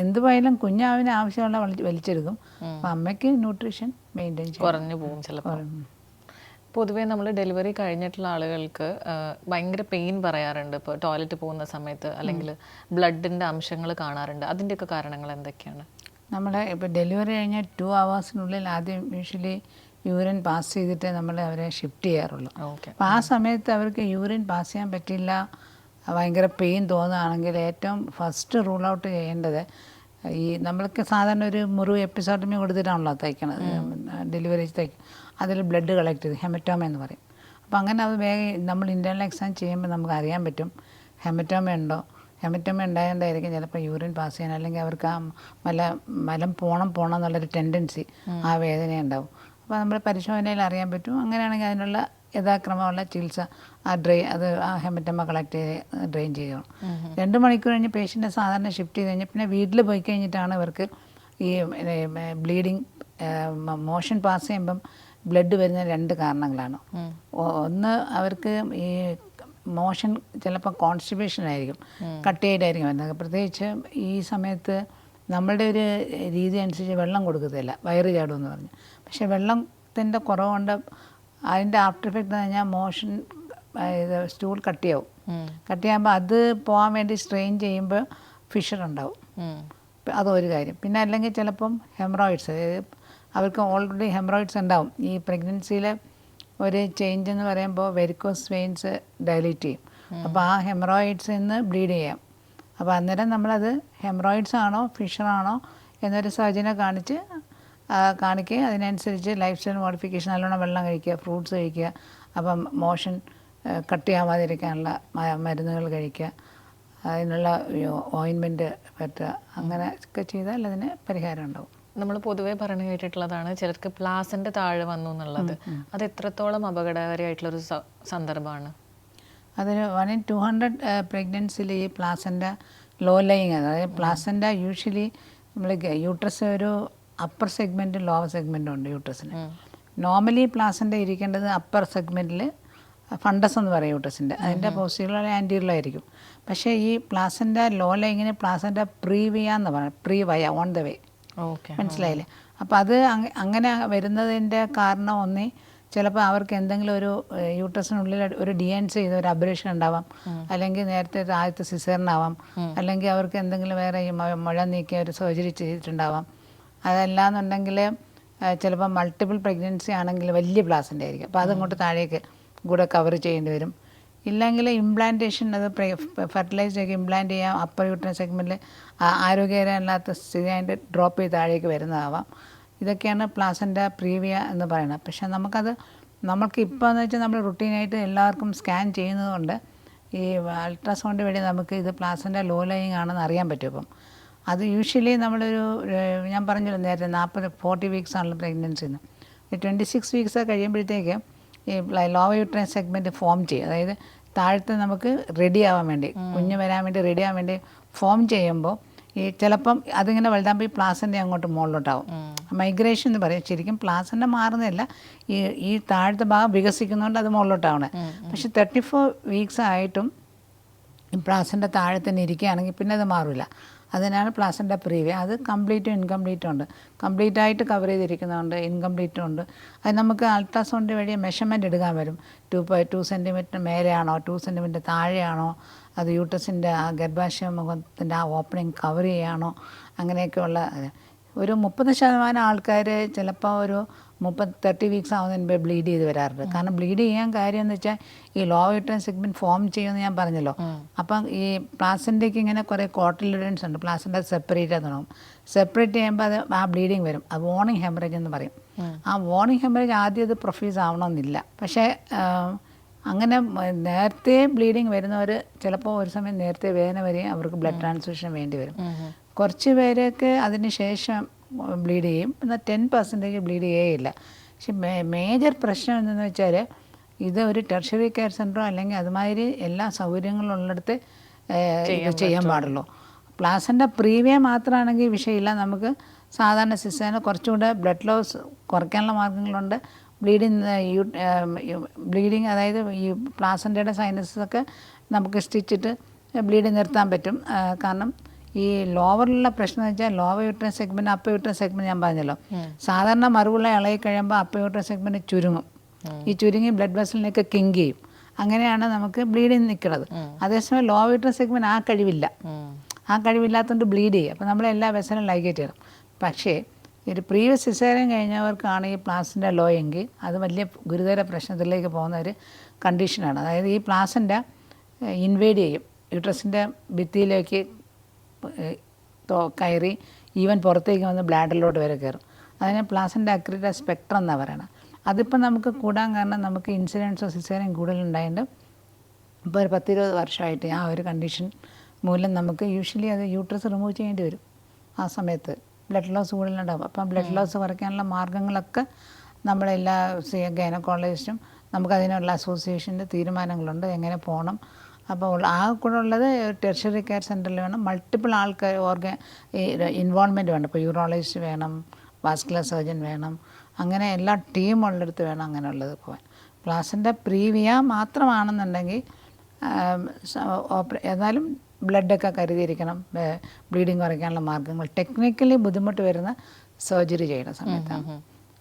എന്തുമായാലും കുഞ്ഞാവിന് ആവശ്യമുള്ള വലിച്ചെടുക്കും. അപ്പം അമ്മയ്ക്ക് ന്യൂട്രീഷൻ മെയിൻറ്റെയിൻ ചെയ്യും. കുറഞ്ഞു പോകും ചിലപ്പോൾ. പൊതുവേ നമ്മൾ ഡെലിവറി കഴിഞ്ഞിട്ടുള്ള ആളുകൾക്ക് ഭയങ്കര പെയിൻ പറയാറുണ്ട്. ഇപ്പോൾ ടോയ്ലറ്റ് പോകുന്ന സമയത്ത് അല്ലെങ്കിൽ ബ്ലഡിൻ്റെ അംശങ്ങൾ കാണാറുണ്ട്. അതിൻ്റെയൊക്കെ കാരണങ്ങൾ എന്തൊക്കെയാണ്? നമ്മുടെ ഇപ്പോൾ ഡെലിവറി കഴിഞ്ഞ 2 hours ആദ്യം യൂഷ്വലി യൂറിൻ പാസ് ചെയ്തിട്ട് നമ്മൾ അവരെ ഷിഫ്റ്റ് ചെയ്യാറുള്ളൂ. അപ്പോൾ ആ സമയത്ത് അവർക്ക് യൂറിൻ പാസ് ചെയ്യാൻ പറ്റില്ല, ഭയങ്കര പെയിൻ തോന്നുകയാണെങ്കിൽ ഏറ്റവും ഫസ്റ്റ് റൂൾ ഔട്ട് ചെയ്യേണ്ടത് ഈ നമ്മൾക്ക് സാധാരണ ഒരു മുറിവ് എപ്പിസോഡമി കൊടുത്തിട്ടാണല്ലോ തയ്ക്കണത്, ഡെലിവറി തയ്ക്കും. അതിൽ ബ്ലഡ് കളക്ട് ചെയ്ത് ഹെമറ്റോമ എന്ന് പറയും. അപ്പോൾ അങ്ങനെ അത് വേഗം നമ്മൾ ഇൻറ്റേർണൽ എക്സാം ചെയ്യുമ്പോൾ നമുക്ക് അറിയാൻ പറ്റും ഹെമറ്റോമ ഉണ്ടോ. ഹെമറ്റോമ ഉണ്ടായതുകൊണ്ടായിരിക്കും ചിലപ്പോൾ യൂറിൻ പാസ് ചെയ്യാൻ, അല്ലെങ്കിൽ അവർക്ക് ആ മലം പോണം എന്നുള്ളൊരു ടെൻഡൻസി, ആ വേദന ഉണ്ടാവും. അപ്പോൾ നമ്മൾ പരിശോധനയിൽ അറിയാൻ പറ്റും. അങ്ങനെയാണെങ്കിൽ അതിനുള്ള യഥാക്രമമുള്ള ചികിത്സ ആ ഹെമറ്റോമ കളക്ട് ചെയ്ത് ഡ്രെയിൻ ചെയ്യണം. 2 മണിക്കൂർ കഴിഞ്ഞ് പേഷ്യൻറ്റിനെ സാധാരണ ഷിഫ്റ്റ് ചെയ്ത് കഴിഞ്ഞാൽ പിന്നെ വീട്ടിൽ പോയി കഴിഞ്ഞിട്ടാണ് ഇവർക്ക് ഈ ബ്ലീഡിങ് മോഷൻ പാസ് ചെയ്യുമ്പം ബ്ലഡ് വരുന്ന 2 കാരണങ്ങളാണ്. ഒന്ന് അവർക്ക് ഈ മോഷൻ ചിലപ്പോൾ കോൺസ്റ്റിപ്പേഷൻ ആയിരിക്കും, കട്ടിയായിട്ടായിരിക്കും വരുന്നത്. പ്രത്യേകിച്ച് ഈ സമയത്ത് നമ്മളുടെ ഒരു രീതി അനുസരിച്ച് വെള്ളം കൊടുക്കത്തില്ല, വയറ് ചാടുമെന്ന് പറഞ്ഞു. പക്ഷേ വെള്ളത്തിൻ്റെ കുറവുകൊണ്ട് അതിൻ്റെ ആഫ്റ്റർ എഫക്റ്റ് എന്ന് പറഞ്ഞാൽ മോഷൻ സ്റ്റൂൾ കട്ടിയാകുമ്പോൾ അത് പോകാൻ വേണ്ടി സ്ട്രെയിൻ ചെയ്യുമ്പോൾ ഫിഷർ ഉണ്ടാവും. അതൊരു കാര്യം. പിന്നെ അല്ലെങ്കിൽ ചിലപ്പം ഹെമറോയിഡ്സ്, അവർക്ക് ഓൾറെഡി ഹെമറോയിഡ്സ് ഉണ്ടാവും. ഈ പ്രഗ്നൻസിയിൽ ഒരു ചേഞ്ച് എന്ന് പറയുമ്പോൾ വെരിക്കോസ് വെയിൻസ് ഡയലേറ്റ് ചെയ്യും. അപ്പോൾ ആ ഹെമറോയിഡ്സിൽ നിന്ന് ബ്ലീഡ് ചെയ്യാം. അപ്പോൾ അന്നേരം നമ്മളത് ഹെമറോയിഡ്സ് ആണോ ഫിഷറാണോ എന്നൊരു സർജനെ കാണിക്കുക. അതിനനുസരിച്ച് ലൈഫ് സ്റ്റൈൽ മോഡിഫിക്കേഷൻ, നല്ലോണം വെള്ളം കഴിക്കുക, ഫ്രൂട്ട്സ് കഴിക്കുക, അപ്പം മോഷൻ കട്ടിയാവാതിരിക്കാനുള്ള മരുന്നുകൾ കഴിക്കുക, അതിനുള്ള ഓയിൻമെൻറ്റ് പറ്റുക, അങ്ങനെ ഒക്കെ ചെയ്താൽ അതിന് പരിഹാരം ഉണ്ടാവും. നമ്മൾ പൊതുവേ പറഞ്ഞു കേട്ടിട്ടുള്ളതാണ് ചിലർക്ക് പ്ലാസൻ്റെ താഴെ വന്നു എന്നുള്ളത്. അത് എത്രത്തോളം അപകടകാരിയായിട്ടുള്ളൊരു സന്ദർഭമാണ്? അതൊരു 1 in 200 പ്രഗ്നൻസിയിൽ ഈ പ്ലാസൻ്റെ ലോ ലയിങ്, അതായത് പ്ലാസൻ്റെ യൂഷ്വലി നമ്മൾ യൂട്രസ് ഒരു അപ്പർ സെഗ്മെൻറ്റും ലോവർ സെഗ്മെൻറ്റും ഉണ്ട് യൂട്രസിന്. നോർമലി പ്ലാസൻ്റെ ഇരിക്കേണ്ടത് അപ്പർ സെഗ്മെൻറ്റിൽ, ഫണ്ടസ് എന്ന് പറയും യൂട്രസിൻ്റെ, അതിൻ്റെ പോസിറ്റീവ് ആൻറ്റീരിയലായിരിക്കും. പക്ഷേ ഈ പ്ലാസൻ്റെ ലോ ലയിങ്ങിന് പ്ലാസൻ്റെ പ്രീവിയ എന്ന് പറയും, പ്രീവയ, ഓൺ ദ വേ. മനസ്സിലായില്ലേ? അപ്പോൾ അത് അങ്ങനെ വരുന്നതിൻ്റെ കാരണം ഒന്നേ ചിലപ്പോൾ അവർക്ക് എന്തെങ്കിലും ഒരു യൂട്രസിനുള്ളിൽ ഒരു DNC ചെയ്ത ഒരു അബ്രേഷൻ ഉണ്ടാവാം, അല്ലെങ്കിൽ നേരത്തെ ആദ്യത്തെ സിസേറിനാവാം, അല്ലെങ്കിൽ അവർക്ക് എന്തെങ്കിലും വേറെ ഈ മുഴ നീക്കിയ ഒരു സർജറി ചെയ്തിട്ടുണ്ടാവാം. അതല്ലാന്നുണ്ടെങ്കിൽ ചിലപ്പോൾ മൾട്ടിപ്പിൾ പ്രഗ്നൻസി ആണെങ്കിൽ വലിയ പ്ലാസൻ്റെ ആയിരിക്കും, അപ്പോൾ അതങ്ങോട്ട് താഴേക്ക് കൂടെ കവർ ചെയ്യേണ്ടി വരും. ഇല്ലെങ്കിൽ ഇംപ്ലാന്റേഷൻ, അത് ഫെർട്ടിലൈസ്ഡ് ഒക്കെ ഇംപ്ലാന്റ് ചെയ്യാം അപ്പർ യൂട്രസ് സെഗ്മെൻറ്റിൽ, ആരോഗ്യകരമല്ലാത്ത സ്ഥിതിയായിട്ട് ഡ്രോപ്പ് ചെയ്ത് താഴേക്ക് വരുന്നതാവാം. ഇതൊക്കെയാണ് പ്ലാസൻ്റെ പ്രീവിയ എന്ന് പറയുന്നത്. പക്ഷേ നമ്മൾക്ക് ഇപ്പോൾ എന്ന് വെച്ചാൽ നമ്മൾ റുട്ടീനായിട്ട് എല്ലാവർക്കും സ്കാൻ ചെയ്യുന്നതുകൊണ്ട് ഈ അൾട്രാസൗണ്ട് വഴി നമുക്ക് ഇത് പ്ലാസൻ്റെ ലോ ലയിങ് ആണെന്ന് അറിയാൻ പറ്റും. അപ്പം അത് യൂഷ്വലി നമ്മളൊരു ഞാൻ പറഞ്ഞല്ലോ നേരത്തെ 40 വീക്സ് ആണല്ലോ പ്രഗ്നൻസിന്ന്, 26 വീക്സ് കഴിയുമ്പോഴത്തേക്ക് ഈ ലോവർ യൂട്രൈൻ സെഗ്മെൻറ്റ് ഫോം ചെയ്യും. അതായത് താഴത്തെ നമുക്ക് റെഡി ആവാൻ വേണ്ടി, കുഞ്ഞ് വരാൻ വേണ്ടി റെഡി ആവാൻ വേണ്ടി ഫോം ചെയ്യുമ്പോൾ ഈ ചിലപ്പം അതിങ്ങനെ വലുതാകുമ്പോൾ ഈ പ്ലാസൻ്റെ അങ്ങോട്ട് മുകളിലോട്ടാവും. മൈഗ്രേഷൻ എന്ന് പറയും. ശരിക്കും പ്ലാസൻ്റെ മാറുന്നില്ല, ഈ താഴത്തെ ഭാഗം വികസിക്കുന്നതുകൊണ്ട് അത് മുകളിലോട്ടാവണേ. പക്ഷെ 34 വീക്സ് ആയിട്ടും ഈ പ്ലാസൻ്റെ താഴെ തന്നെ ഇരിക്കുകയാണെങ്കിൽ പിന്നെ അത് മാറില്ല. അതിനാണ് പ്ലാസൻ്റെ പ്രീവിയ. അത് കംപ്ലീറ്റും ഇൻകംപ്ലീറ്റും ഉണ്ട്. കംപ്ലീറ്റ് ആയിട്ട് കവർ ചെയ്തിരിക്കുന്നതുകൊണ്ട് ഇൻകംപ്ലീറ്റും ഉണ്ട്. അത് നമുക്ക് അൾട്രാസൗണ്ട് വഴി മെഷർമെൻറ്റ് എടുക്കാൻ വരും. 2 സെൻറ്റിമീറ്റർ മേലെയാണോ 2 സെൻറ്റിമീറ്റർ താഴെയാണോ, അത് യൂട്രസിൻ്റെ ആ ഗർഭാശയ മുഖത്തിൻ്റെ ആ ഓപ്പണിങ് കവർ ചെയ്യുകയാണോ, അങ്ങനെയൊക്കെയുള്ള ഒരു 30% ആൾക്കാർ ചിലപ്പോൾ ഒരു 30 വീക്സ് ആവുന്നതിന് മുമ്പേ ബ്ലീഡ് ചെയ്ത് വരാറുണ്ട്. കാരണം ബ്ലീഡ് ചെയ്യാൻ കാര്യം എന്ന് വെച്ചാൽ ഈ ലോവർ യൂട്രൈൻ സെഗ്മെൻറ്റ് ഫോം ചെയ്യുമെന്ന് ഞാൻ പറഞ്ഞല്ലോ. അപ്പം ഈ പ്ലാസൻ്റെക്ക് ഇങ്ങനെ കുറേ കോട്ടിലിഡൻസ് ഉണ്ട്, പ്ലാസൻ്റെ സെപ്പറേറ്റ് തുടങ്ങും. സെപ്പറേറ്റ് ചെയ്യുമ്പോൾ അത് ആ ബ്ലീഡിങ് വരും. അത് വോണിങ് ഹെമറേജ് എന്ന് പറയും. ആ വോണിങ് ഹെമറേജ് ആദ്യം അത് പ്രൊഫ്യൂസ് ആവണമെന്നില്ല. പക്ഷേ അങ്ങനെ നേരത്തെ ബ്ലീഡിങ് വരുന്നവർ ചിലപ്പോൾ ഒരു സമയം നേരത്തെ വേദന വരികയും അവർക്ക് ബ്ലഡ് ട്രാൻസ്ഫ്യൂഷൻ വേണ്ടി വരും. കുറച്ച് പേരൊക്കെ അതിന് ശേഷം ബ്ലീഡ് ചെയ്യും, എന്നാൽ 10% ബ്ലീഡ് ചെയ്യില്ല. പക്ഷെ മേജർ പ്രശ്നം എന്തെന്ന് വെച്ചാൽ ഇത് ഒരു ടെർഷ്യറി കെയർ സെൻ്ററോ അല്ലെങ്കിൽ അതുമാതിരി എല്ലാ സൗകര്യങ്ങളും ഉള്ളിടത്ത് ഇത് ചെയ്യാൻ പാടുള്ളൂ. പ്ലാസൻ്റെ പ്രീവിയ മാത്രമാണെങ്കിൽ വിഷയമില്ല. നമുക്ക് സാധാരണ സിസ്റ്റേന് കുറച്ചുകൂടെ ബ്ലഡ് ലോസ് കുറയ്ക്കാനുള്ള മാർഗ്ഗങ്ങളുണ്ട്. ബ്ലീഡിങ് അതായത് ഈ പ്ലാസൻ്റയുടെ സൈനസൊക്കെ നമുക്ക് സ്റ്റിച്ചിട്ട് ബ്ലീഡിങ് നിർത്താൻ പറ്റും. കാരണം ഈ ലോവറിലുള്ള പ്രശ്നം എന്ന് വെച്ചാൽ lower uterus segment upper uterus segment ഞാൻ പറഞ്ഞല്ലോ, സാധാരണ മറുകുള്ള ഇളകി കഴിയുമ്പോൾ അപ്പർ യൂട്രസ് സെഗ്മെൻറ്റ് ചുരുങ്ങും. ഈ ചുരുങ്ങി ബ്ലഡ് വെസലിനെയൊക്കെ കിങ്ക് ചെയ്യും. അങ്ങനെയാണ് നമുക്ക് ബ്ലീഡിങ് നിൽക്കുന്നത്. അതേസമയം ലോവർ യൂട്രസ് സെഗ്മെൻറ്റ് ആ കഴിവില്ല. ആ കഴിവില്ലാത്തതുകൊണ്ട് ബ്ലീഡ് ചെയ്യും. അപ്പോൾ നമ്മളെല്ലാ വെസലും ലൈഗേറ്റ് ചെയ്യണം. പക്ഷേ ഒരു പ്രീവിയസ് സിസേറിയൻ കഴിഞ്ഞവർക്കാണ് ഈ പ്ലാസിൻ്റെ ലോ എങ്കിൽ അത് വലിയ ഗുരുതര പ്രശ്നത്തിലേക്ക് പോകുന്ന ഒരു കണ്ടീഷനാണ്. അതായത് ഈ പ്ലാസിൻ്റെ ഇൻവേഡ് ചെയ്യും, യൂട്രസിൻ്റെ ഭിത്തിയിലേക്ക് കയറി ഈവൻ പുറത്തേക്ക് വന്ന് ബ്ലാഡറിലോട്ട് വരെ കയറും. അതിനെ പ്ലാസിൻ്റെ അക്രീറ്റ സ്പെക്ട്രം എന്നാണ് പറയുന്നത്. അതിപ്പോൾ നമുക്ക് കൂടാൻ കാരണം നമുക്ക് ഇൻസിഡൻസോ സിസേറിയൻ കൂടുതലുണ്ടായതുകൊണ്ട് ഇപ്പോൾ ഒരു 10-20 വർഷമായിട്ട് ആ ഒരു കണ്ടീഷൻ മൂലം നമുക്ക് യൂഷ്വലി അത് യൂട്രസ് റിമൂവ് ചെയ്യേണ്ടി വരും. ആ സമയത്ത് ബ്ലഡ് ലോസ് കൂടുതലുണ്ടാകും. അപ്പം ബ്ലഡ് ലോസ് കുറയ്ക്കാനുള്ള മാർഗ്ഗങ്ങളൊക്കെ നമ്മളെല്ലാ ഗൈനക്കോളജിസ്റ്റും നമുക്കതിനുള്ള അസോസിയേഷൻ്റെ തീരുമാനങ്ങളുണ്ട് എങ്ങനെ പോകണം. അപ്പോൾ ആ കൂടെ ഉള്ളത് ടെർഷ്യറി കെയർ സെൻ്ററിൽ വേണം. മൾട്ടിപ്പിൾ ആൾക്കാർ ഇൻവോൾവ്മെൻറ്റ് വേണം. ഇപ്പോൾ യൂറോളജിസ്റ്റ് വേണം, വാസ്കുലർ സർജൻ വേണം, അങ്ങനെ എല്ലാ ടീമുള്ളിടത്ത് വേണം അങ്ങനെയുള്ളത് പോകാൻ. പ്ലാസിൻ്റെ പ്രീവിയ മാത്രമാണെന്നുണ്ടെങ്കിൽ ഏതായാലും ബ്ലഡൊക്കെ കരുതിയിരിക്കണം. ബ്ലീഡിങ് കുറയ്ക്കാനുള്ള മാർഗ്ഗങ്ങൾ ടെക്നിക്കലി ബുദ്ധിമുട്ട് വരുന്ന സർജറി ചെയ്യുന്ന സമയത്താണ്.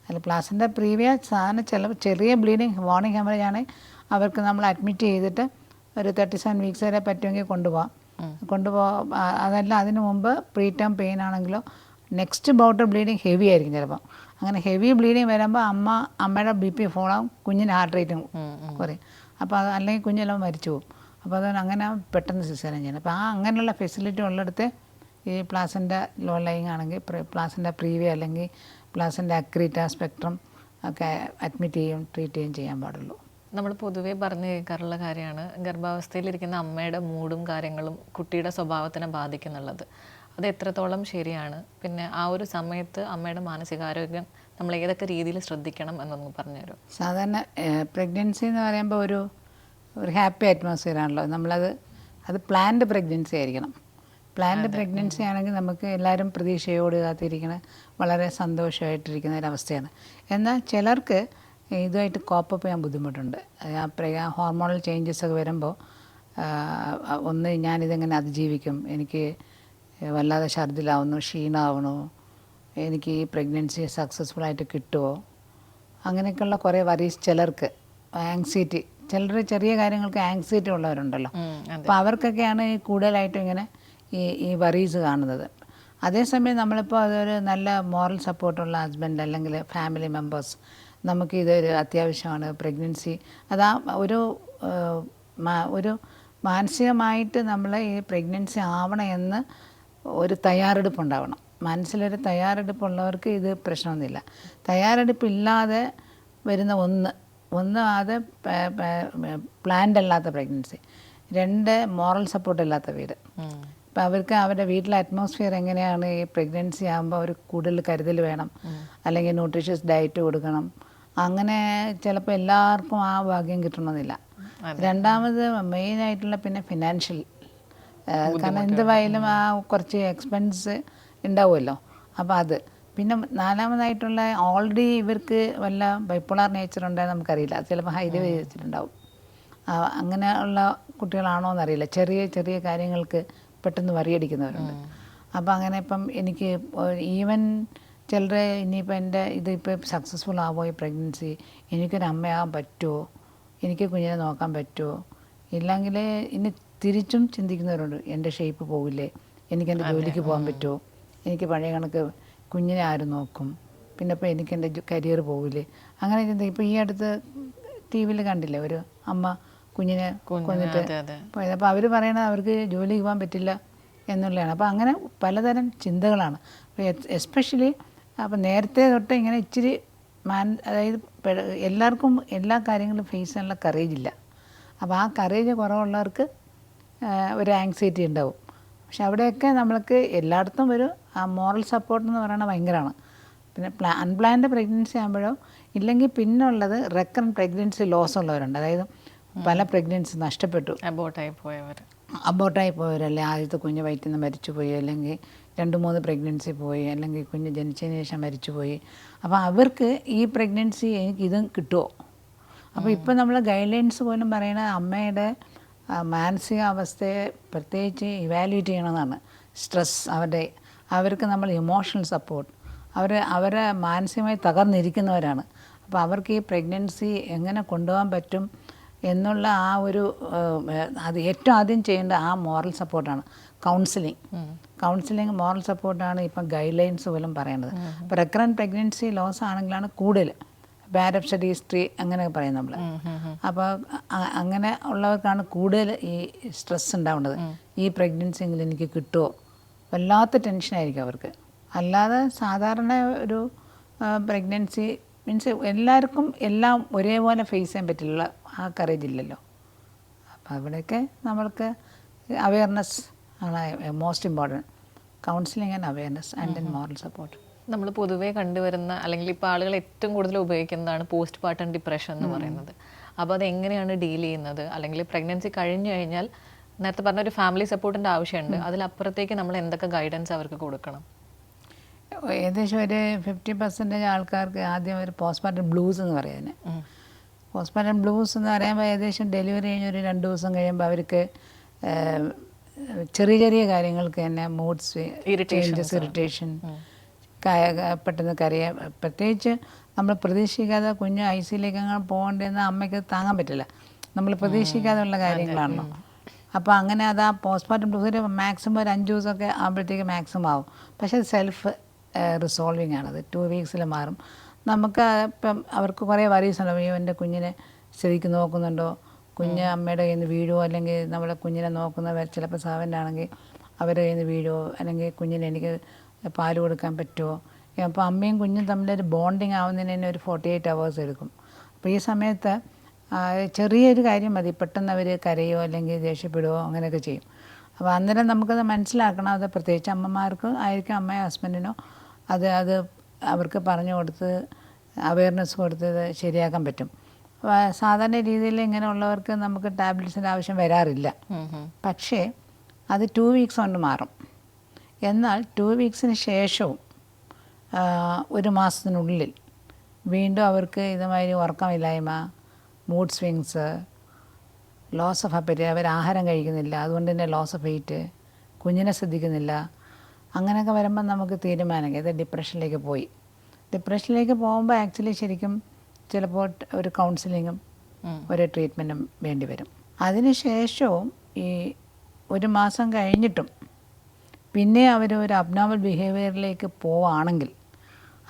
അതിൽ പ്ലാസിൻ്റെ പ്രീവിയ സാധാരണ ചെറിയ ബ്ലീഡിങ് വാർണിംഗ് ഹെമറേജ് ആണെങ്കിൽ അവർക്ക് നമ്മൾ അഡ്മിറ്റ് ചെയ്തിട്ട് ഒരു 37 വീക്സ് വരെ പറ്റുമെങ്കിൽ കൊണ്ടുപോകാം. അതല്ല അതിന് മുമ്പ് പ്രീ ടേം പെയിൻ ആണെങ്കിലോ നെക്സ്റ്റ് ബൗട്ട് ബ്ലീഡിങ് ഹെവി ആയിരിക്കും ചിലപ്പോൾ. അങ്ങനെ ഹെവി ബ്ലീഡിങ് വരുമ്പോൾ അമ്മയുടെ BP ഫോൾ ആവും, കുഞ്ഞിന് ഹാർട്ട് റേറ്റും കുറയും. അപ്പോൾ അത് അല്ലെങ്കിൽ കുഞ്ഞെല്ലാം മരിച്ചു പോകും. അപ്പോൾ അതുകൊണ്ട് അങ്ങനെ പെട്ടെന്ന് സിസേറിയൻ ചെയ്യണം. അപ്പോൾ അങ്ങനെയുള്ള ഫെസിലിറ്റി ഉള്ളിടത്ത് ഈ പ്ലാസിൻ്റെ ലോ ലൈങ് ആണെങ്കിൽ പ്ലാസിൻ്റെ പ്രീവിയ അല്ലെങ്കിൽ പ്ലാസിൻ്റെ അക്രീറ്റ സ്പെക്ട്രം ഒക്കെ അഡ്മിറ്റ് ചെയ്യും, ട്രീറ്റ് ചെയ്യാൻ പാടുള്ളൂ. നമ്മൾ പൊതുവേ പറഞ്ഞു കേൾക്കാറുള്ള കാര്യമാണ് ഗർഭാവസ്ഥയിലിരിക്കുന്ന അമ്മയുടെ മൂഡും കാര്യങ്ങളും കുട്ടിയുടെ സ്വഭാവത്തിനെ ബാധിക്കുന്നുള്ളത്. അത് എത്രത്തോളം ശരിയാണ്? പിന്നെ ആ ഒരു സമയത്ത് അമ്മയുടെ മാനസികാരോഗ്യം നമ്മൾ ഏതൊക്കെ രീതിയിൽ ശ്രദ്ധിക്കണം എന്നൊന്ന് പറഞ്ഞുതരും. സാധാരണ പ്രഗ്നൻസി എന്ന് പറയുമ്പോൾ ഒരു ഹാപ്പി അറ്റ്മോസ്ഫിയർ ആണല്ലോ. അത് പ്ലാൻഡ് പ്രഗ്നൻസി ആയിരിക്കണം. പ്ലാൻഡ് പ്രഗ്നൻസി ആണെങ്കിൽ നമുക്ക് എല്ലാവരും പ്രതീക്ഷയോട് കാത്തിരിക്കുന്ന വളരെ സന്തോഷമായിട്ടിരിക്കുന്ന ഒരവസ്ഥയാണ്. എന്നാൽ ചിലർക്ക് ഇതുമായിട്ട് കോപ്പപ്പ് ചെയ്യാൻ ബുദ്ധിമുട്ടുണ്ട്. ഹോർമോണൽ ചേഞ്ചസ് ഒക്കെ വരുമ്പോൾ ഒന്ന് ഞാനിതെങ്ങനെ അതിജീവിക്കും, എനിക്ക് വല്ലാതെ ഛർദിലാവുന്നു, ക്ഷീണമാവണു, എനിക്ക് ഈ പ്രഗ്നൻസി സക്സസ്ഫുള്ളായിട്ട് കിട്ടുമോ, അങ്ങനെയൊക്കെയുള്ള കുറേ വറീസ് ചിലർക്ക്. ആങ്സൈറ്റി, ചിലർ ചെറിയ കാര്യങ്ങൾക്ക് ആങ്സൈറ്റി ഉള്ളവരുണ്ടല്ലോ. അപ്പോൾ അവർക്കൊക്കെയാണ് കൂടുതലായിട്ടും ഇങ്ങനെ ഈ വറീസ് കാണുന്നത്. അതേസമയം നമ്മളിപ്പോൾ അതൊരു നല്ല മോറൽ സപ്പോർട്ടുള്ള ഹസ്ബൻഡ് അല്ലെങ്കിൽ ഫാമിലി മെമ്പേഴ്സ്, നമുക്ക് ഇതൊരു അത്യാവശ്യമാണ് പ്രഗ്നൻസി, അതാ ഒരു മാനസികമായിട്ട് നമ്മൾ ഈ പ്രഗ്നൻസി ആവണം എന്ന് ഒരു തയ്യാറെടുപ്പുണ്ടാവണം. മനസ്സിലൊരു തയ്യാറെടുപ്പുള്ളവർക്ക് ഇത് പ്രശ്നമൊന്നുമില്ല. തയ്യാറെടുപ്പില്ലാതെ വരുന്ന ഒന്ന് അത് പ്ലാൻഡ് അല്ലാത്ത പ്രഗ്നൻസി, 2 മോറൽ സപ്പോർട്ട് ഇല്ലാത്ത വീട്. ഇപ്പം അവർക്ക് അവരുടെ വീട്ടിലെ അറ്റ്മോസ്ഫിയർ എങ്ങനെയാണ്, ഈ പ്രഗ്നൻസി ആകുമ്പോൾ ഒരു കൂടുതൽ കരുതൽ വേണം, അല്ലെങ്കിൽ ന്യൂട്രീഷ്യസ് ഡയറ്റ് കൊടുക്കണം. അങ്ങനെ ചിലപ്പോൾ എല്ലാവർക്കും ആ ഭാഗ്യം കിട്ടണമെന്നില്ല. രണ്ടാമത് മെയിനായിട്ടുള്ള പിന്നെ ഫിനാൻഷ്യൽ, കാരണം എന്തുവായാലും ആ കുറച്ച് എക്സ്പെൻസ് ഉണ്ടാവുമല്ലോ. അപ്പോൾ അത് പിന്നെ നാലാമതായിട്ടുള്ള ഓൾറെഡി ഇവർക്ക് വല്ല ബൈപ്പോളാർ നേച്ചർ ഉണ്ടായാൽ നമുക്കറിയില്ല, ചിലപ്പോൾ ഹൈഡ് വെച്ചിട്ടുണ്ടാവും. അങ്ങനെ ഉള്ള കുട്ടികളാണോ എന്നറിയില്ല. ചെറിയ ചെറിയ കാര്യങ്ങൾക്ക് പെട്ടെന്ന് വറിയടിക്കുന്നവരുണ്ട്. അപ്പോൾ അങ്ങനെ ഇപ്പം എനിക്ക് ഈവൻ ചിലർ ഇനിയിപ്പോൾ ഇതിപ്പോൾ സക്സസ്ഫുൾ ആവുമോ ഈ പ്രഗ്നൻസി, എനിക്കൊരു അമ്മയാകാൻ പറ്റുമോ, എനിക്ക് കുഞ്ഞിനെ നോക്കാൻ പറ്റുമോ, ഇല്ലെങ്കിൽ ഇനി തിരിച്ചും ചിന്തിക്കുന്നവരുണ്ട്, എൻ്റെ ഷേപ്പ് പോകില്ലേ, എനിക്കെൻ്റെ ജോലിക്ക് പോകാൻ പറ്റുമോ, എനിക്ക് പഴയ കണക്ക് കുഞ്ഞിനെ ആരും നോക്കും, പിന്നെ ഇപ്പോൾ എനിക്കെൻ്റെ കരിയർ പോകില്ലേ, അങ്ങനെ ചിന്തിക്കും. ഇപ്പോൾ ഈ അടുത്ത് TV-യിൽ കണ്ടില്ലേ ഒരു അമ്മ കുഞ്ഞിനെ കൊന്നിട്ട് പോയത്. അപ്പോൾ അവർ പറയണത് അവർക്ക് ജോലിക്ക് പോകാൻ പറ്റില്ല എന്നുള്ളതാണ്. അപ്പോൾ അങ്ങനെ പലതരം ചിന്തകളാണ്. അപ്പോൾ എസ്പെഷ്യലി അപ്പോൾ നേരത്തെ തൊട്ട് ഇങ്ങനെ ഇച്ചിരി അതായത് എല്ലാവർക്കും എല്ലാ കാര്യങ്ങളും ഫേസ് ചെയ്യാനുള്ള കറേജ് ഇല്ല. അപ്പോൾ ആ കറേജ് കുറവുള്ളവർക്ക് ഒരു ആങ്സൈറ്റി ഉണ്ടാവും. പക്ഷെ അവിടെയൊക്കെ നമ്മൾക്ക് എല്ലായിടത്തും ഒരു മോറൽ സപ്പോർട്ട് എന്ന് പറയുന്നത് ഭയങ്കരമാണ്. പിന്നെ അൺപ്ലാൻഡ് പ്രഗ്നൻസി ആകുമ്പോഴോ ഇല്ലെങ്കിൽ പിന്നുള്ളത് റെക്കറൻറ്റ് പ്രഗ്നൻസി ലോസ് ഉള്ളവരുണ്ട്. അതായത് പല പ്രഗ്നൻസി നഷ്ടപ്പെട്ടു, അബോട്ടായി പോയവരല്ലേ, ആദ്യത്തെ കുഞ്ഞ് വയറ്റിൽ നിന്ന് മരിച്ചുപോയി, അല്ലെങ്കിൽ 2-3 പ്രഗ്നൻസി പോയി, അല്ലെങ്കിൽ കുഞ്ഞ് ജനിച്ചതിന് ശേഷം മരിച്ചുപോയി. അപ്പോൾ അവർക്ക് ഈ പ്രഗ്നൻസി എനിക്ക് ഇതും കിട്ടുമോ. അപ്പോൾ ഇപ്പോൾ നമ്മൾ ഗൈഡ് ലൈൻസ് പോലും പറയുന്നത് അമ്മയുടെ മാനസികാവസ്ഥയെ പ്രത്യേകിച്ച് ഇവാലുവേറ്റ് ചെയ്യണമെന്നാണ്. സ്ട്രെസ്, അവർക്ക് നമ്മൾ ഇമോഷണൽ സപ്പോർട്ട്, അവരെ മാനസികമായി തകർന്നിരിക്കുന്നവരാണ്. അപ്പോൾ അവർക്ക് ഈ പ്രഗ്നൻസി എങ്ങനെ കൊണ്ടുപോകാൻ പറ്റും എന്നുള്ള ആ ഒരു അത് ഏറ്റവും ആദ്യം ചെയ്യേണ്ട ആ മോറൽ സപ്പോർട്ടാണ്. കൗൺസിലിംഗ് മോറൽ സപ്പോർട്ടാണ് ഇപ്പം ഗൈഡ് ലൈൻസ് പോലും പറയുന്നത്. ഇപ്പോൾ റെക്കറൻറ്റ് പ്രഗ്നൻസി ലോസ് ആണെങ്കിലാണ് കൂടുതൽ ബാഡ് അപ്സെറ്റ് ഹിസ്റ്ററി അങ്ങനെയൊക്കെ പറയും നമ്മൾ. അപ്പോൾ അങ്ങനെ ഉള്ളവർക്കാണ് കൂടുതൽ ഈ സ്ട്രെസ് ഉണ്ടാവേണ്ടത്. ഈ പ്രഗ്നൻസി എങ്കിലും എനിക്ക് കിട്ടുമോ, വല്ലാത്ത ടെൻഷനായിരിക്കും അവർക്ക്. അല്ലാതെ സാധാരണ ഒരു പ്രഗ്നൻസി മീൻസ് എല്ലാവർക്കും എല്ലാം ഒരേപോലെ ഫേസ് ചെയ്യാൻ പറ്റില്ല, ആ കറേജ് ഇല്ലല്ലോ. അപ്പോൾ അവിടെയൊക്കെ നമ്മൾക്ക് അവെയർനെസ് ആണ് most important. Counselling and awareness and then moral support. നമ്മൾ പൊതുവേ കണ്ടുവരുന്ന അല്ലെങ്കിൽ ഇപ്പോൾ ആളുകൾ ഏറ്റവും കൂടുതൽ ഉപയോഗിക്കുന്നതാണ് പോസ്റ്റ് പാർട്ടം ഡിപ്രഷൻ എന്ന് പറയുന്നത്. അപ്പോൾ അത് എങ്ങനെയാണ് ഡീൽ ചെയ്യുന്നത്? അല്ലെങ്കിൽ പ്രഗ്നൻസി കഴിഞ്ഞു കഴിഞ്ഞാൽ നേരത്തെ പറഞ്ഞ ഒരു ഫാമിലി സപ്പോർട്ടിൻ്റെ ആവശ്യമുണ്ട്, അതിലപ്പുറത്തേക്ക് നമ്മൾ എന്തൊക്കെ ഗൈഡൻസ് അവർക്ക് കൊടുക്കണം? ഏകദേശം ഒരു 50% ആൾക്കാർക്ക് ആദ്യം ഒരു പോസ്റ്റ്മോർട്ടം ബ്ലൂസ് എന്ന് പറയുന്നത്. പോസ്റ്റ്മോർട്ടം ബ്ലൂസ് എന്ന് പറയുമ്പോൾ ഏകദേശം ഡെലിവറി കഴിഞ്ഞ് ഒരു 2 ദിവസം കഴിയുമ്പോൾ അവർക്ക് ചെറിയ ചെറിയ കാര്യങ്ങൾക്ക് തന്നെ മൂഡ് ചേഞ്ചസ്, ഇറിറ്റേഷൻ, പെട്ടെന്ന് കരയാൻ, പ്രത്യേകിച്ച് നമ്മൾ പ്രതീക്ഷിക്കാതെ കുഞ്ഞ് ICUയിലേക്ക് അങ്ങനെ പോകേണ്ടതെന്ന് അമ്മയ്ക്ക് താങ്ങാൻ പറ്റില്ല. നമ്മൾ പ്രതീക്ഷിക്കാതെയുള്ള കാര്യങ്ങളാണല്ലോ. അപ്പോൾ അങ്ങനെ അത് ആ പോസ്റ്റ്മോർട്ടം ബ്ലൂസിൽ മാക്സിമം ഒരു 5 ദിവസമൊക്കെ ആകുമ്പോഴത്തേക്ക് മാക്സിമം ആവും. പക്ഷേ അത് സെൽഫ് റിസോൾവിങ് ആണത്, 2 വീക്സിൽ മാറും. നമുക്ക് ഇപ്പം അവർക്ക് കുറേ വറീസ് ഉണ്ടാവും. എൻ്റെ കുഞ്ഞിനെ ശരിക്കും നോക്കുന്നുണ്ടോ, കുഞ്ഞ് അമ്മയുടെ കയ്യിൽ നിന്ന് വീഴുമോ, അല്ലെങ്കിൽ നമ്മളെ കുഞ്ഞിനെ നോക്കുന്നവർ ചിലപ്പോൾ സർവൻ്റാണെങ്കിൽ അവരുടെ കയ്യിൽ നിന്ന് വീഴുമോ, അല്ലെങ്കിൽ കുഞ്ഞിന് എനിക്ക് പാല് കൊടുക്കാൻ പറ്റുമോ. അപ്പോൾ അമ്മയും കുഞ്ഞും തമ്മിലൊരു ബോണ്ടിങ് ആവുന്നതിന് തന്നെ ഒരു 48 hours എടുക്കും. അപ്പോൾ ഈ സമയത്ത് ചെറിയൊരു കാര്യം മതി, പെട്ടെന്ന് അവർ കരയോ അല്ലെങ്കിൽ ദേഷ്യപ്പെടുകയോ അങ്ങനെയൊക്കെ ചെയ്യും. അപ്പോൾ അന്നേരം നമുക്കത് മനസ്സിലാക്കണം. അത് പ്രത്യേകിച്ച് അമ്മമാർക്ക് ആയിരിക്കും, അമ്മയോ ഹസ്ബൻഡിനോ അത് അവർക്ക് പറഞ്ഞു കൊടുത്ത് അവെയർനെസ് കൊടുത്ത് ശരിയാക്കാൻ പറ്റും. സാധാരണ രീതിയിൽ ഇങ്ങനെയുള്ളവർക്ക് നമുക്ക് ടാബ്ലറ്റ്സിൻ്റെ ആവശ്യം വരാറില്ല. പക്ഷേ അത് 2 വീക്സ് കൊണ്ട് മാറും. എന്നാൽ 2 വീക്സിന് ശേഷവും 1 മാസത്തിനുള്ളിൽ വീണ്ടും അവർക്ക് ഇതുമാതിരി ഉറക്കമില്ലായ്മ, mood swings, loss of appetite, അവർ ആഹാരം കഴിക്കുന്നില്ല, അതുകൊണ്ട് തന്നെ ലോസ് ഓഫ് വെയിറ്റ്, കുഞ്ഞിനെ ശ്രദ്ധിക്കുന്നില്ല, അങ്ങനെയൊക്കെ വരുമ്പോൾ നമുക്ക് തീരുമാനിക്കാം ഇത് ഡിപ്രഷനിലേക്ക് പോയി. ഡിപ്രഷനിലേക്ക് പോകുമ്പോൾ ആക്ച്വലി ശരിക്കും ചിലപ്പോൾ ഒരു കൗൺസിലിങ്ങും ഒരു ട്രീറ്റ്മെൻറ്റും വേണ്ടി വരും. അതിനുശേഷവും ഈ 1 മാസം കഴിഞ്ഞിട്ടും പിന്നെ അവർ ഒരു അബ്നോർമൽ ബിഹേവിയറിലേക്ക് പോവുകയാണെങ്കിൽ,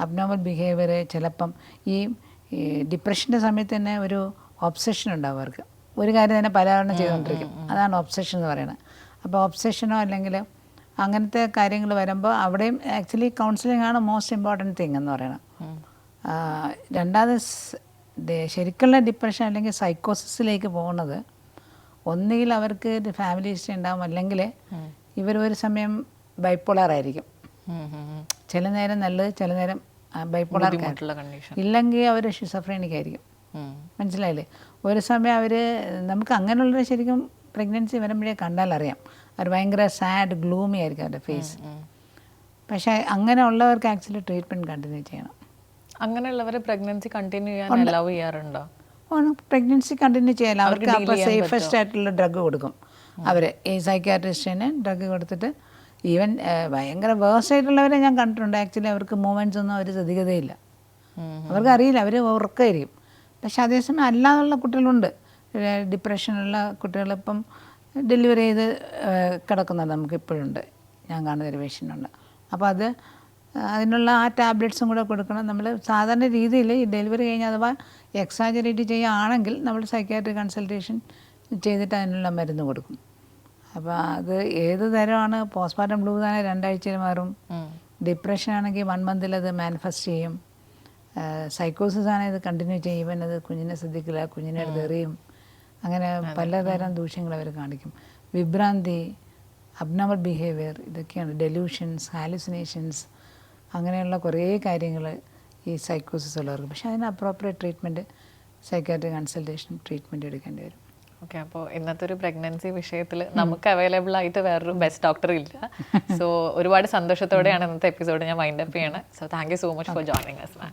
അബ്നോർമൽ ബിഹേവിയർ ചിലപ്പം ഈ ഡിപ്രഷൻ്റെ സമയത്ത് തന്നെ ഒരു ഒബ്സഷൻ ഉണ്ടാവും അവർക്ക്. ഒരു കാര്യം തന്നെ പലവണ്ണം ചെയ്തുകൊണ്ടിരിക്കും, അതാണ് ഒബ്സഷൻ എന്ന് പറയുന്നത്. അപ്പോൾ ഒബ്സഷനോ അല്ലെങ്കിൽ അങ്ങനത്തെ കാര്യങ്ങൾ വരുമ്പോൾ അവിടെയും ആക്ച്വലി കൗൺസിലിംഗ് ആണ് മോസ്റ്റ് ഇമ്പോർട്ടൻറ്റ് തിങ് എന്ന് പറയുന്നത്. രണ്ടാമത് ശരിക്കുള്ള ഡിപ്രഷൻ അല്ലെങ്കിൽ സൈക്കോസിസിലേക്ക് പോകുന്നത് ഒന്നുകിൽ അവർക്ക് ഫാമിലി ഹിസ്റ്ററി ഉണ്ടാകും, അല്ലെങ്കിൽ ഇവർ ഒരു സമയം ബൈപ്പോളർ ആയിരിക്കും. ചില നേരം നല്ലത്, ചില നേരം ബൈപ്പോളർ, ഇല്ലെങ്കിൽ അവർ ഷിസോഫ്രീനിക് ആയിരിക്കും. മനസ്സിലായില്ലേ? ഒരു സമയം അവർ നമുക്ക് അങ്ങനെയുള്ളവർ ശരിക്കും പ്രഗ്നൻസി വരുമ്പോഴേ കണ്ടാൽ അറിയാം, അവർ ഭയങ്കര സാഡ് ഗ്ലൂമി ആയിരിക്കും അവരുടെ ഫേസ്. പക്ഷേ അങ്ങനെയുള്ളവർക്ക് ആക്ച്വലി ട്രീറ്റ്മെൻറ്റ് കണ്ടിന്യൂ ചെയ്യണം. അങ്ങനെയുള്ളവർ പ്രഗ്നൻസി കണ്ടിന്യൂ ചെയ്യാൻ അലൗ ചെയ്യാറുണ്ടോ? പ്രഗ്നൻസി കണ്ടിന്യൂ ചെയ്യാൻ അവർക്ക് അപ്പോൾ സേഫസ്റ്റ് ആയിട്ടുള്ള ഡ്രഗ് കൊടുക്കും. അവർ ഈ സൈക്യാട്രിസ്റ്റിന് ഡ്രഗ് കൊടുത്തിട്ട്, ഈവൻ ഭയങ്കര വേഴ്സ് ആയിട്ടുള്ളവരെ ഞാൻ കണ്ടിട്ടുണ്ട്. ആക്ച്വലി അവർക്ക് മൂവ്മെൻറ്റ്സ് ഒന്നും അവർ ശ്രദ്ധിക്കതേയില്ല, അവർക്ക് അറിയില്ല, അവർ ഉറക്കമായിരിക്കും. പക്ഷെ അതേസമയം അല്ലാതുള്ള കുട്ടികളുണ്ട്, ഡിപ്രഷനുള്ള കുട്ടികളിപ്പം ഡെലിവറി ചെയ്ത് കിടക്കുന്നത് നമുക്ക് ഇപ്പോഴുണ്ട്, ഞാൻ കാണുന്നൊരു പേഷ്യൻ്റുണ്ട്. അപ്പോൾ അതിനുള്ള ആ ടാബ്ലറ്റ്സും കൂടെ കൊടുക്കണം. നമ്മൾ സാധാരണ രീതിയിൽ ഈ ഡെലിവറി കഴിഞ്ഞ് അഥവാ എക്സാജറേറ്റ് ചെയ്യുകയാണെങ്കിൽ നമ്മൾ സൈക്യാട്രി കൺസൾട്ടേഷൻ ചെയ്തിട്ട് അതിനുള്ള മരുന്ന് കൊടുക്കും. അപ്പോൾ അത് ഏത് തരമാണ്, പോസ്റ്റ്മോർട്ടം ബ്ലൂസ് ആണെങ്കിൽ 2 ആഴ്ചയിൽ മാറും, ഡിപ്രഷൻ ആണെങ്കിൽ 1 മന്തിൽ അത് മാനിഫെസ്റ്റ് ചെയ്യും, സൈക്കോസിസ് ആണെങ്കിൽ ഇത് കണ്ടിന്യൂ ചെയ്യും, ഇവൻ അത് കുഞ്ഞിനെ ശ്രദ്ധിക്കില്ല, കുഞ്ഞിനെ അടുത്ത് എറിയും, അങ്ങനെ പലതരം ദൂഷ്യങ്ങൾ അവർ കാണിക്കും. വിഭ്രാന്തി, അബ്നോർമൽ ബിഹേവിയർ, ഇതൊക്കെയാണ് ഡെലൂഷൻസ്, ഹാലുസിനേഷൻസ്, അങ്ങനെയുള്ള കുറേ കാര്യങ്ങൾ ഈ സൈക്കോസിസ് ഉള്ളവർക്ക്. പക്ഷേ അതിന് appropriate treatment, psychiatry consultation treatment എടുക്കേണ്ടി വരും. ഓക്കെ, അപ്പോൾ ഇന്നത്തെ ഒരു പ്രഗ്നൻസി വിഷയത്തിൽ നമുക്ക് അവൈലബിൾ ആയിട്ട് വേറൊരു ബെസ്റ്റ് ഡോക്ടർ ഇല്ല. സോ ഒരുപാട് സന്തോഷത്തോടെയാണ് ഇന്നത്തെ എപ്പിസോഡ് ഞാൻ വൈൻഡ് അപ്പ് ചെയ്യണം. So thank you so much for joining us ma'am.